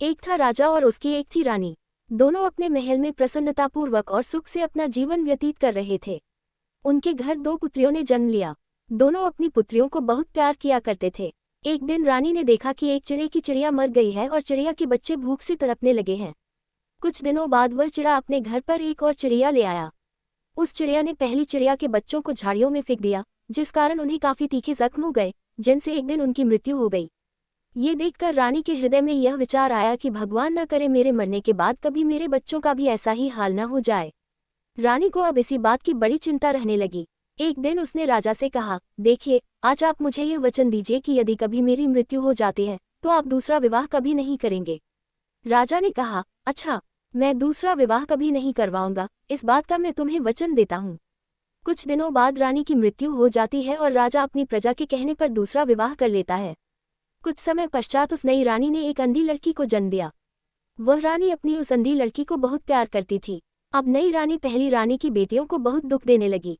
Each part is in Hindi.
एक था राजा और उसकी एक थी रानी। दोनों अपने महल में प्रसन्नतापूर्वक और सुख से अपना जीवन व्यतीत कर रहे थे। उनके घर दो पुत्रियों ने जन्म लिया। दोनों अपनी पुत्रियों को बहुत प्यार किया करते थे। एक दिन रानी ने देखा कि एक चिड़े की चिड़िया मर गई है और चिड़िया के बच्चे भूख से तड़पने लगे हैं। कुछ दिनों बाद वह चिड़ा अपने घर पर एक और चिड़िया ले आया। उस चिड़िया ने पहली चिड़िया के बच्चों को झाड़ियों में फेंक दिया, जिस कारण उन्हें काफी तीखे जख्म हो गए, जिनसे एक दिन उनकी मृत्यु हो गई। ये देखकर रानी के हृदय में यह विचार आया कि भगवान न करे मेरे मरने के बाद कभी मेरे बच्चों का भी ऐसा ही हाल न हो जाए। रानी को अब इसी बात की बड़ी चिंता रहने लगी। एक दिन उसने राजा से कहा, देखिए, आज आप मुझे यह वचन दीजिए कि यदि कभी मेरी मृत्यु हो जाती है तो आप दूसरा विवाह कभी नहीं करेंगे। राजा ने कहा, अच्छा, मैं दूसरा विवाह कभी नहीं करवाऊंगा, इस बात का मैं तुम्हें वचन देता हूँ। कुछ दिनों बाद रानी की मृत्यु हो जाती है और राजा अपनी प्रजा के कहने पर दूसरा विवाह कर लेता है। कुछ समय पश्चात उस नई रानी ने एक अंधी लड़की को जन्म दिया। वह रानी अपनी उस अंधी लड़की को बहुत प्यार करती थी। अब नई रानी पहली रानी की बेटियों को बहुत दुख देने लगी।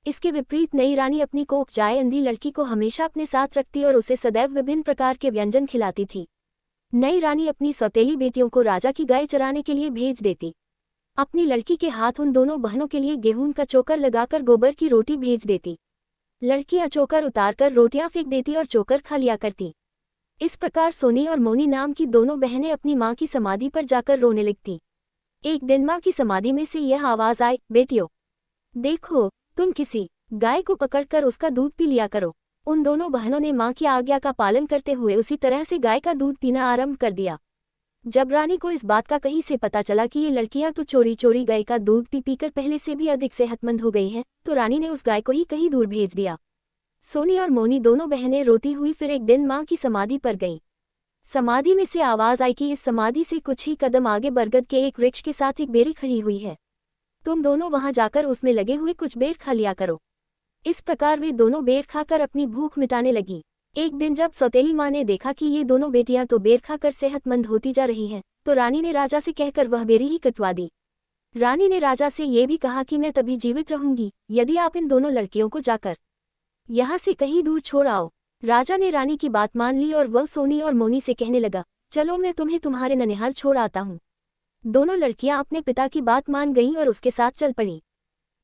इसके विपरीत नई रानी अपनी कोख जाए अंधी लड़की को हमेशा अपने साथ रखती और उसे सदैव विभिन्न प्रकार के व्यंजन खिलाती थी। नई रानी अपनी सौतेली बेटियों को राजा की गाय चराने के लिए भेज देती। अपनी लड़की के हाथ उन दोनों बहनों के लिए गेहूं का चोकर लगाकर गोबर की रोटी भेज देती। लड़कियां चोकर उतारकर रोटियां फेंक देती और चोकर खा लिया करती। इस प्रकार सोनी और मोनी नाम की दोनों बहनें अपनी माँ की समाधि पर जाकर रोने लगती। एक दिन माँ की समाधि में से यह आवाज आई, बेटियों, देखो, तुम किसी गाय को पकड़कर उसका दूध पी लिया करो। उन दोनों बहनों ने माँ की आज्ञा का पालन करते हुए उसी तरह से गाय का दूध पीना आरंभ कर दिया। जब रानी को इस बात का कहीं से पता चला कि ये लड़कियां तो चोरी चोरी गाय का दूध पी पीकर पहले से भी अधिक सेहतमंद हो गई हैं, तो रानी ने उस गाय को ही कहीं दूर भेज दिया। सोनी और मोनी दोनों बहनें रोती हुई फिर एक दिन माँ की समाधि पर गईं। समाधि में से आवाज आई कि इस समाधि से कुछ ही कदम आगे बरगद के एक वृक्ष के साथ एक बेरी खड़ी हुई है। तुम दोनों वहां जाकर उसमें लगे हुए कुछ बेर खा लिया करो। इस प्रकार वे दोनों बेर खाकर अपनी भूख मिटाने लगी। एक दिन जब सौतेली माँ ने देखा कि ये दोनों बेटियां तो बेर खाकर सेहतमंद होती जा रही हैं, तो रानी ने राजा से कहकर वह बेरी ही कटवा दी। रानी ने राजा से ये भी कहा कि मैं तभी जीवित रहूंगी यदि आप इन दोनों लड़कियों को जाकर यहाँ से कहीं दूर छोड़ आओ। राजा ने रानी की बात मान ली और वह सोनी और मोनी से कहने लगा, चलो मैं तुम्हें तुम्हारे ननिहाल छोड़ आता हूँ। दोनों लड़कियां अपने पिता की बात मान गईं और उसके साथ चल पड़ी।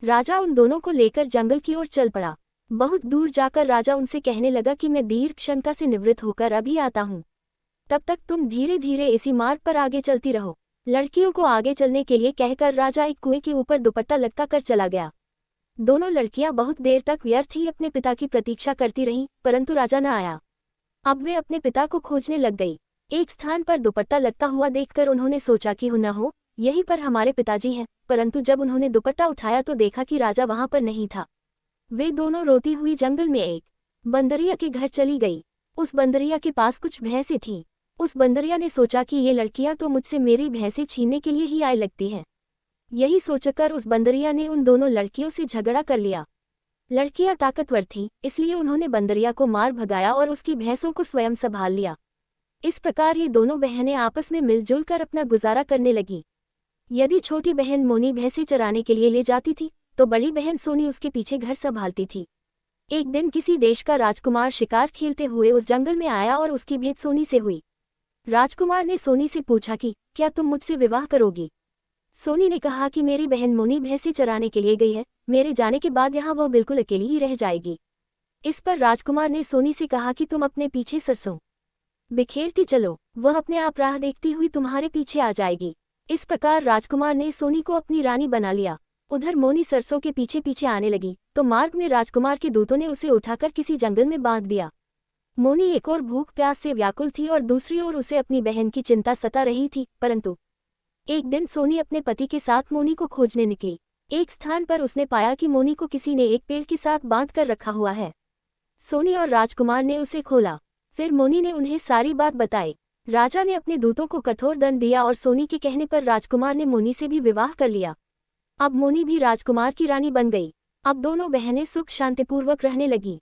राजा उन दोनों को लेकर जंगल की ओर चल पड़ा। बहुत दूर जाकर राजा उनसे कहने लगा कि मैं दीर्घ शंका से निवृत्त होकर अभी आता हूँ। तब तक तुम धीरे धीरे इसी मार्ग पर आगे चलती रहो। लड़कियों को आगे चलने के लिए कहकर राजा एक कुएं के ऊपर दुपट्टा लटका कर चला गया। दोनों लड़कियां बहुत देर तक व्यर्थ ही अपने पिता की प्रतीक्षा करती रहीं, परंतु राजा न आया। अब वे अपने पिता को खोजने लग गई। एक स्थान पर दुपट्टा लटका हुआ देखकर उन्होंने सोचा कि न हो यहीं पर हमारे पिताजी हैं, परंतु जब उन्होंने दुपट्टा उठाया तो देखा कि राजा वहां पर नहीं था। वे दोनों रोती हुई जंगल में एक बंदरिया के घर चली गई। उस बंदरिया के पास कुछ भैंसें थीं। उस बंदरिया ने सोचा कि ये लड़कियां तो मुझसे मेरी भैंसें छीनने के लिए ही आए लगती हैं। यही सोचकर उस बंदरिया ने उन दोनों लड़कियों से झगड़ा कर लिया। लड़कियां ताकतवर थीं, इसलिए उन्होंने बंदरिया को मार भगाया और उसकी भैंसों को स्वयं संभाल लिया। इस प्रकार ये दोनों बहनें आपस में मिलजुल कर अपना गुजारा करने लगीं। यदि छोटी बहन मोनी भैंसें चराने के लिए ले जाती थी तो बड़ी बहन सोनी उसके पीछे घर संभालती थी। एक दिन किसी देश का राजकुमार शिकार खेलते हुए उस जंगल में आया और उसकी भेंट सोनी से हुई। राजकुमार ने सोनी से पूछा कि क्या तुम मुझसे विवाह करोगी। सोनी ने कहा कि मेरी बहन मोनी भैंसें चराने के लिए गई है, मेरे जाने के बाद यहाँ वह बिल्कुल अकेली ही रह जाएगी। इस पर राजकुमार ने सोनी से कहा कि तुम अपने पीछे सरसों बिखेरती चलो, वह अपने आप राह देखती हुई तुम्हारे पीछे आ जाएगी। इस प्रकार राजकुमार ने सोनी को अपनी रानी बना लिया। उधर मोनी सरसों के पीछे पीछे आने लगी तो मार्ग में राजकुमार के दूतों ने उसे उठाकर किसी जंगल में बांध दिया। मोनी एक ओर भूख प्यास से व्याकुल थी और दूसरी ओर उसे अपनी बहन की चिंता सता रही थी। परंतु एक दिन सोनी अपने पति के साथ मोनी को खोजने निकली। एक स्थान पर उसने पाया कि मोनी को किसी ने एक पेड़ के साथ बांध कर रखा हुआ है। सोनी और राजकुमार ने उसे खोला। फिर मोनी ने उन्हें सारी बात बताई। राजा ने अपने दूतों को कठोर दंड दिया और सोनी के कहने पर राजकुमार ने मोनी से भी विवाह कर लिया। अब मोनी भी राजकुमार की रानी बन गई। अब दोनों बहनें सुख शांतिपूर्वक रहने लगीं।